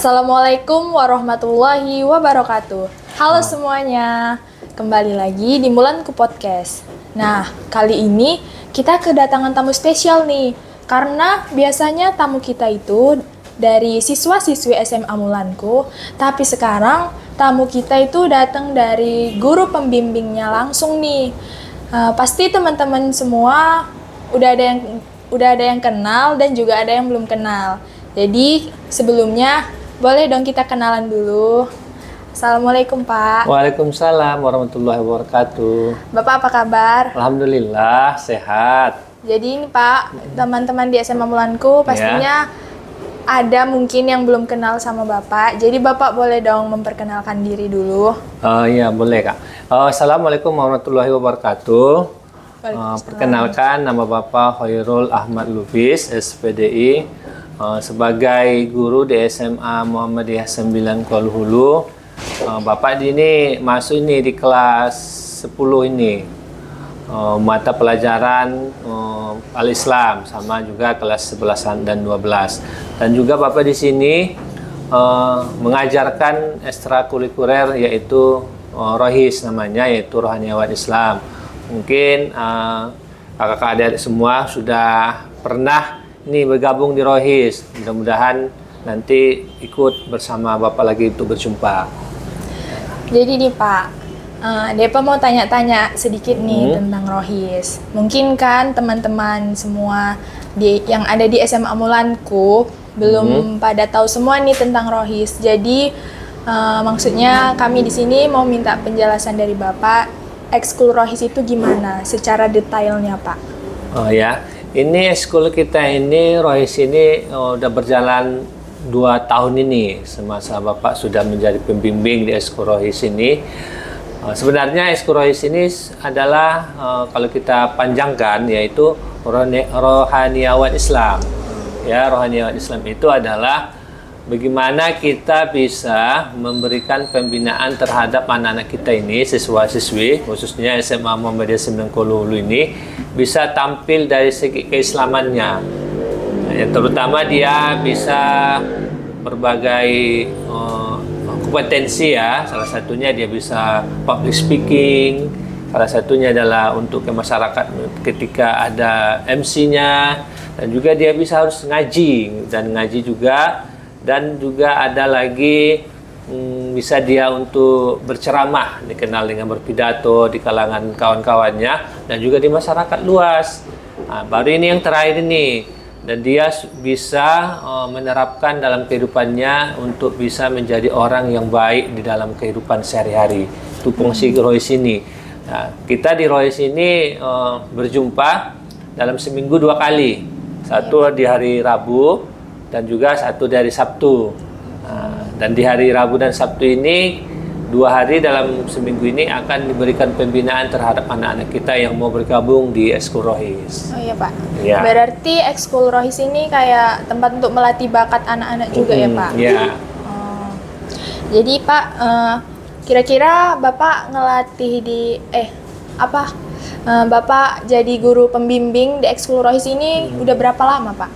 Assalamualaikum warahmatullahi wabarakatuh. Halo semuanya, kembali lagi di Mulanku Podcast. Nah, kali ini kita kedatangan tamu spesial nih, karena biasanya tamu kita itu dari siswa-siswi SMA Mulanku, tapi sekarang tamu kita itu datang dari guru pembimbingnya langsung nih. Pasti teman-teman semua udah ada yang kenal dan juga ada yang belum kenal. Jadi sebelumnya boleh dong kita kenalan dulu. Assalamualaikum Pak. Waalaikumsalam warahmatullahi wabarakatuh. Bapak apa kabar? Alhamdulillah sehat. Jadi ini Pak, teman-teman di SMA Mulanku pastinya ada mungkin yang belum kenal sama Bapak. Jadi Bapak boleh dong memperkenalkan diri dulu. Iya boleh Kak. Assalamualaikum warahmatullahi wabarakatuh. Perkenalkan, nama Bapak Khairul Ahmad Lubis, SPDI. Sebagai guru di SMA Muhammadiyah 9 Kuala Hulu. Bapak ini masuk ini di kelas 10 ini. Mata pelajaran Al-Islam, sama juga kelas 11 dan 12. Dan juga Bapak di sini mengajarkan ekstrakurikuler yaitu Rohis namanya, yaitu Rohaniawan Islam. Mungkin kakak-kakak adik semua sudah pernah ini bergabung di Rohis. Mudah-mudahan nanti ikut bersama Bapak lagi untuk berjumpa. Jadi nih Pak, Depa mau tanya-tanya sedikit nih tentang Rohis. Mungkin kan teman-teman semua yang ada di SMA Mulanku belum pada tahu semua nih tentang Rohis. Jadi maksudnya kami di sini mau minta penjelasan dari Bapak, ekskul Rohis itu gimana secara detailnya Pak? Oh ya, ini ekskul kita ini Rohis ini udah berjalan 2 tahun ini semasa Bapak sudah menjadi pembimbing di ekskul Rohis ini. Sebenarnya ekskul Rohis ini adalah kalau kita panjangkan yaitu Rohaniawan Islam. Ya, Rohaniawan Islam itu adalah bagaimana kita bisa memberikan pembinaan terhadap anak-anak kita ini, siswa-siswi, khususnya SMA Muhammadiyah 9 Kuala Hulu ini, bisa tampil dari segi keislamannya. Yang terutama dia bisa berbagai kompetensi ya. Salah satunya dia bisa public speaking, salah satunya adalah untuk ke masyarakat ketika ada MC-nya, dan juga dia bisa harus ngaji juga. Dan juga ada lagi bisa dia untuk berceramah, dikenal dengan berpidato di kalangan kawan-kawannya dan juga di masyarakat luas. Baru ini yang terakhir ini, dan dia bisa menerapkan dalam kehidupannya untuk bisa menjadi orang yang baik di dalam kehidupan sehari-hari. Itu fungsi Rohis ini. Nah, kita di Rohis ini berjumpa dalam seminggu 2 kali. Satu di hari Rabu dan juga satu dari Sabtu. Dan di hari Rabu dan Sabtu ini 2 hari dalam seminggu ini akan diberikan pembinaan terhadap anak-anak kita yang mau bergabung di ekskul Rohis. Oh iya Pak. Ya. Berarti ekskul Rohis ini kayak tempat untuk melatih bakat anak-anak juga ya Pak? Iya. Jadi Pak, kira-kira Bapak ngelatih di Bapak jadi guru pembimbing di ekskul Rohis ini udah berapa lama Pak?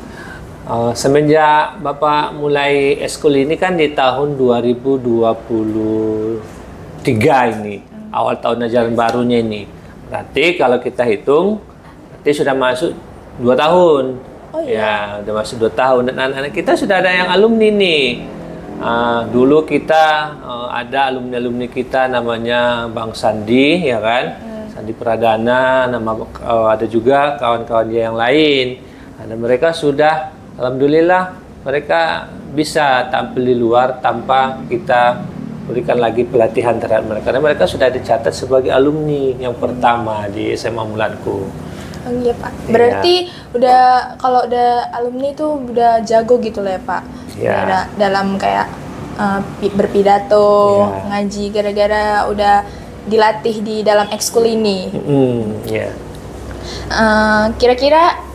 Semenjak Bapak mulai ekskul ini kan di tahun 2023 ini, awal tahun ajaran barunya ini. Berarti kalau kita hitung, berarti sudah masuk 2 tahun. Oh iya? Ya, sudah masuk 2 tahun. Dan anak-anak kita sudah ada yang alumni nih. Dulu kita ada alumni-alumni kita namanya Bang Sandi, ya kan? Sandi Pradana, ada juga kawan-kawan dia yang lain. Dan mereka sudah, alhamdulillah, mereka bisa tampil di luar tanpa kita berikan lagi pelatihan terhadap mereka. Karena mereka sudah dicatat sebagai alumni yang pertama di SMA Mulanku. Oh iya Pak. Berarti kalau udah alumni itu udah jago gitu lah ya Pak? Ya. Dalam kayak berpidato, ngaji, gara-gara udah dilatih di dalam ekskul ini. Kira-kira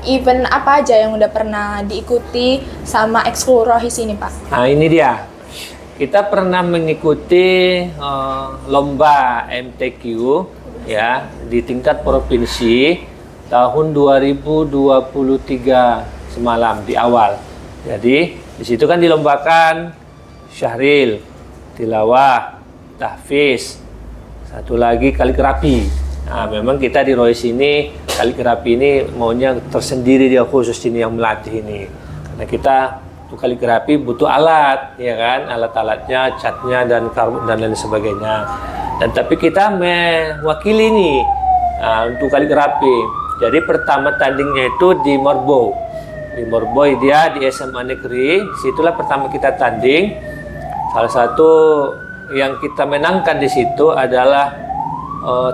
event apa aja yang udah pernah diikuti sama ekskul Rohis ini Pak? Nah ini dia, kita pernah mengikuti lomba MTQ ya di tingkat provinsi tahun 2023 semalam di awal. Jadi Di situ kan dilombakan syahril, tilawah, tahfiz, satu lagi kaligrafi. Nah, memang kita di Rois ini kaligrafi ini maunya tersendiri, dia khusus ini yang melatih ini. Karena kita untuk kaligrafi butuh alat, ya kan, alat-alatnya, catnya dan lain sebagainya. Dan tapi kita mewakili nih untuk kaligrafi. Jadi pertama tandingnya itu di Morbo. Di Morboy dia di SMA Negeri, situlah pertama kita tanding. Salah satu yang kita menangkan di situ adalah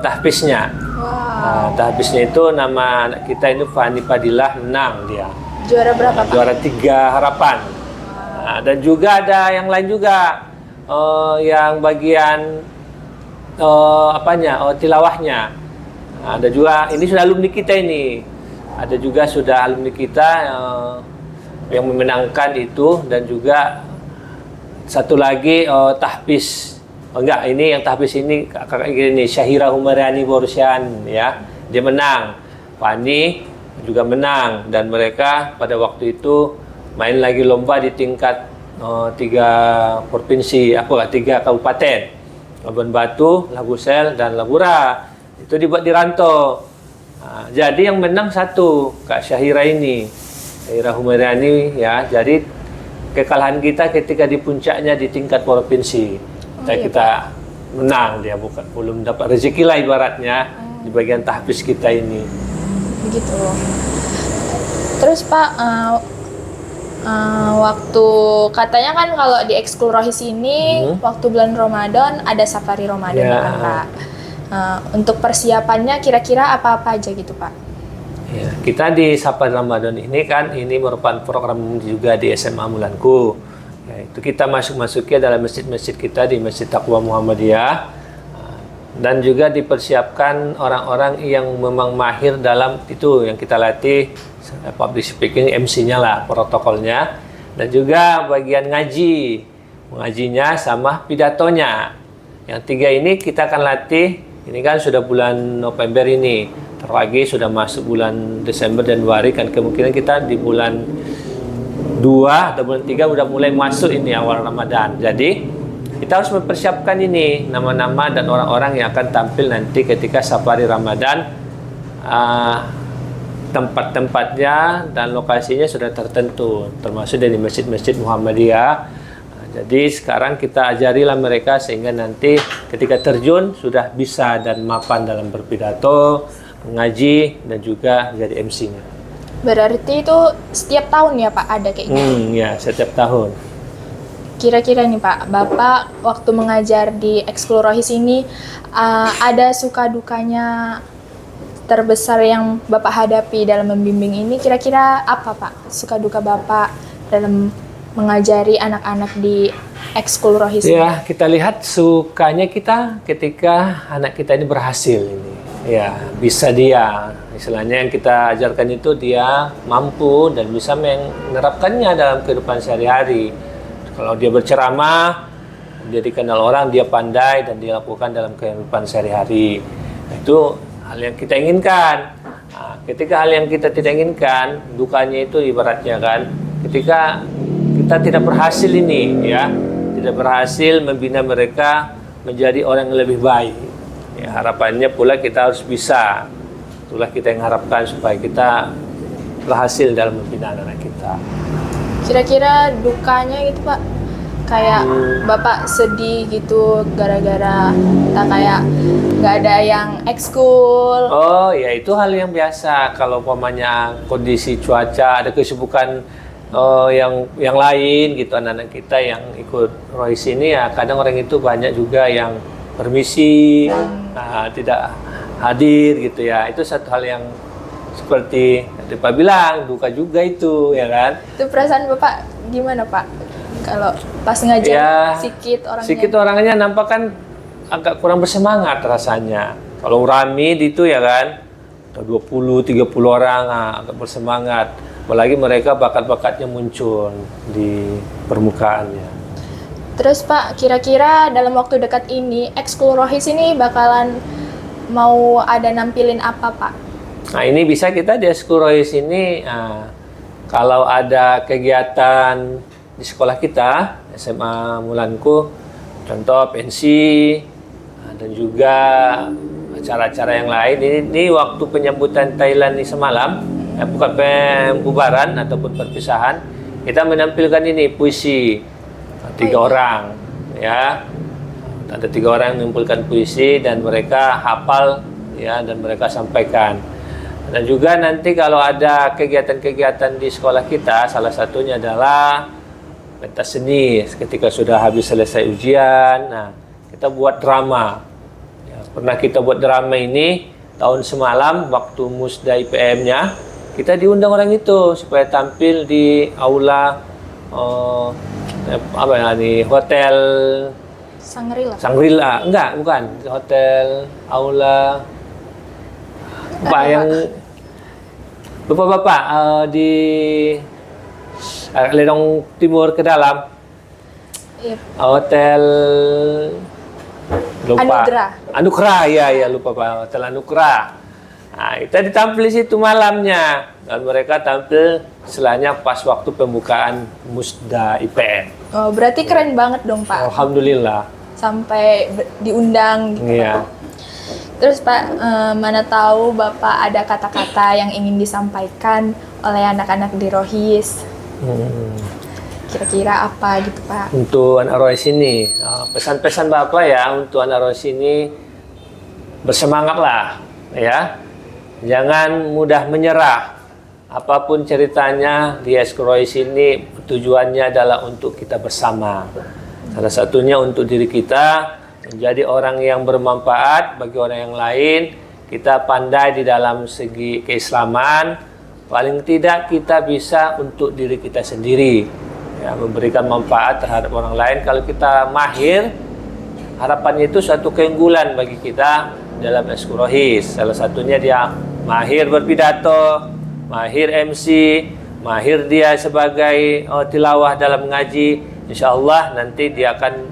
tahfiznya. Wow. Tahfiznya itu nama anak kita ini Fani Fadilah, menang dia. Juara berapa, Pak? Juara 3 harapan. Dan juga ada yang lain juga, yang bagian tilawahnya. Ada juga, ini sudah alumni kita ini. Ada juga sudah alumni kita yang memenangkan itu, dan juga satu lagi tahfiz. Ini yang tahfiz ini kakak ini Syahira Humariani Borsian, ya. Dia menang. Fani juga menang, dan mereka pada waktu itu main lagi lomba di tingkat 3 provinsi, 3 kabupaten. Labuan Batu, Labusel, dan Labura. Itu dibuat di Rantau. Jadi yang menang satu, Kak Syahira ini, Syahira Humariani, ya. Jadi kekalahan kita ketika di puncaknya di tingkat provinsi. Kita menang, dia belum dapat rezeki lah ibaratnya di bagian tahfiz kita ini. Begitu. Terus Pak, waktu katanya kan kalau di Ekskul Rohis ini waktu bulan Ramadan ada safari Ramadan, Ya. kan Pak. Untuk persiapannya kira-kira apa-apa aja gitu, Pak? Ya, kita di Safari Ramadan ini kan ini merupakan program juga di SMA Mulanku. Ya, itu kita masuknya dalam masjid-masjid kita di Masjid Taqwa Muhammadiyah, dan juga dipersiapkan orang-orang yang memang mahir dalam itu yang kita latih, public speaking, MC-nya lah, protokolnya, dan juga bagian ngajinya sama pidatonya. Yang 3 ini kita akan latih. Ini kan sudah bulan November ini, terlagi sudah masuk bulan Desember, Januari, kan kemungkinan kita di bulan 2 atau bulan 3 udah mulai masuk ini awal Ramadan. Jadi kita harus mempersiapkan ini nama-nama dan orang-orang yang akan tampil nanti ketika safari Ramadan. Tempat-tempatnya dan lokasinya sudah tertentu, termasuk dari masjid-masjid Muhammadiyah. Jadi sekarang kita ajarilah mereka sehingga nanti ketika terjun sudah bisa dan mapan dalam berpidato, mengaji, dan juga jadi MC-nya. Berarti itu setiap tahun ya Pak ada kayak gitu? Ya, setiap tahun. Kira-kira nih Pak, Bapak waktu mengajar di Ekskul Rohis ini ada suka dukanya terbesar yang Bapak hadapi dalam membimbing ini, kira-kira apa Pak? Suka duka Bapak dalam mengajari anak-anak di Ekskul Rohis? Ya, kita lihat sukanya kita ketika anak kita ini berhasil ini. Ya, bisa dia, istilahnya yang kita ajarkan itu dia mampu dan bisa menerapkannya dalam kehidupan sehari-hari. Kalau dia berceramah, dia dikenal orang, dia pandai dan dia lakukan dalam kehidupan sehari-hari. Itu hal yang kita inginkan. Nah, ketika hal yang kita tidak inginkan, dukanya itu ibaratnya kan, ketika kita tidak berhasil ini, ya, tidak berhasil membina mereka menjadi orang yang lebih baik. Ya, harapannya pula kita harus bisa. Itulah kita yang harapkan supaya kita berhasil dalam membina anak kita. Kira-kira dukanya gitu Pak, kayak Bapak sedih gitu gara-gara tak kayak nggak ada yang ekskul. Oh ya, itu hal yang biasa. Kalau umpamanya kondisi cuaca, ada kesibukan yang lain gitu, anak-anak kita yang ikut Rois ini, ya kadang orang itu banyak juga yang permisi, tidak hadir gitu ya. Itu satu hal yang seperti Pak bilang, duka juga itu, ya kan? Itu perasaan Bapak gimana Pak? Kalau pas ngajar Ya, sikit orangnya nampak kan agak kurang bersemangat rasanya. Kalau rame itu ya kan, 20-30 orang agak bersemangat. Apalagi mereka bakat-bakatnya muncul di permukaannya. Terus Pak, kira-kira dalam waktu dekat ini Ekskul Rohis ini bakalan mau ada nampilin apa Pak? Nah ini bisa kita di Ekskul Rohis ini, kalau ada kegiatan di sekolah kita, SMA Mulanku, contoh pensi, dan juga acara-acara yang lain. Ini waktu penyambutan Thailand ini semalam, bukan pembubaran ataupun perpisahan, kita menampilkan ini puisi 3 orang, ya. Ada 3 orang yang mengumpulkan puisi dan mereka hafal, ya, dan mereka sampaikan. Dan juga nanti kalau ada kegiatan-kegiatan di sekolah kita, salah satunya adalah pentas seni. Ketika sudah habis selesai ujian, nah kita buat drama. Ya, pernah kita buat drama ini tahun semalam waktu Musda IPM-nya, kita diundang orang itu supaya tampil di aula hotel Sangrila. Enggak, bukan hotel aula yang lupa Bapak di Lerong Timur ke dalam. Yep. Hotel lupa. Anugrah, ya lupa Pak. Hotel Anugrah. Nah, kita ditampil di situ malamnya dan mereka tampil setelahnya pas waktu pembukaan Musda IPN. Oh, berarti keren banget dong Pak. Alhamdulillah. Sampai diundang gitu. Iya. Pak. Terus Pak, mana tahu Bapak ada kata-kata yang ingin disampaikan oleh anak-anak di Rohis. Kira-kira apa gitu Pak? Untuk anak Rohis ini, pesan-pesan Bapak ya untuk anak Rohis ini, bersemangatlah ya. Jangan mudah menyerah. Apapun ceritanya di Rohis ini tujuannya adalah untuk kita bersama. Salah satunya untuk diri kita, menjadi orang yang bermanfaat bagi orang yang lain. Kita pandai di dalam segi keislaman, paling tidak kita bisa untuk diri kita sendiri, ya, memberikan manfaat terhadap orang lain. Kalau kita mahir, harapannya itu suatu keunggulan bagi kita dalam Rohis. Salah satunya dia mahir berpidato, mahir MC, mahir dia sebagai tilawah dalam ngaji. Insya Allah nanti dia akan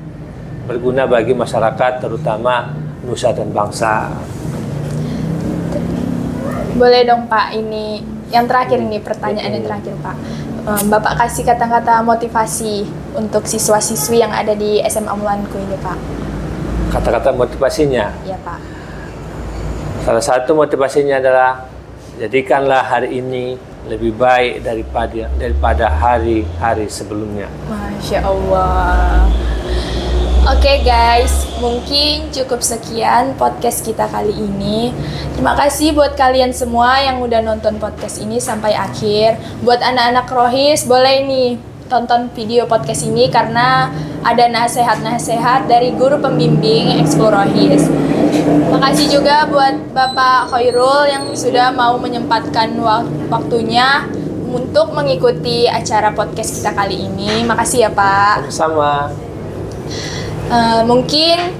berguna bagi masyarakat, terutama nusa dan bangsa. Boleh dong Pak, ini yang terakhir ini pertanyaan yang terakhir Pak. Bapak kasih kata-kata motivasi untuk siswa-siswi yang ada di SMA Mulanku ini Pak. Kata-kata motivasinya? Iya Pak. Salah satu motivasinya adalah jadikanlah hari ini lebih baik daripada hari-hari sebelumnya. Masya Allah. Oke guys, mungkin cukup sekian podcast kita kali ini. Terima kasih buat kalian semua yang udah nonton podcast ini sampai akhir. Buat anak-anak Rohis, boleh nih tonton video podcast ini karena ada nasihat-nasihat dari guru pembimbing Ekskul Rohis. Makasih juga buat Bapak Khairul yang sudah mau menyempatkan waktunya untuk mengikuti acara podcast kita kali ini. Makasih ya Pak. Sama-sama. Mungkin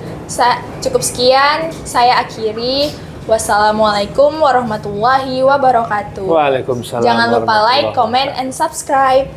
cukup sekian, saya akhiri. Wassalamualaikum warahmatullahi wabarakatuh. Waalaikumsalam. Jangan lupa like, comment, and subscribe.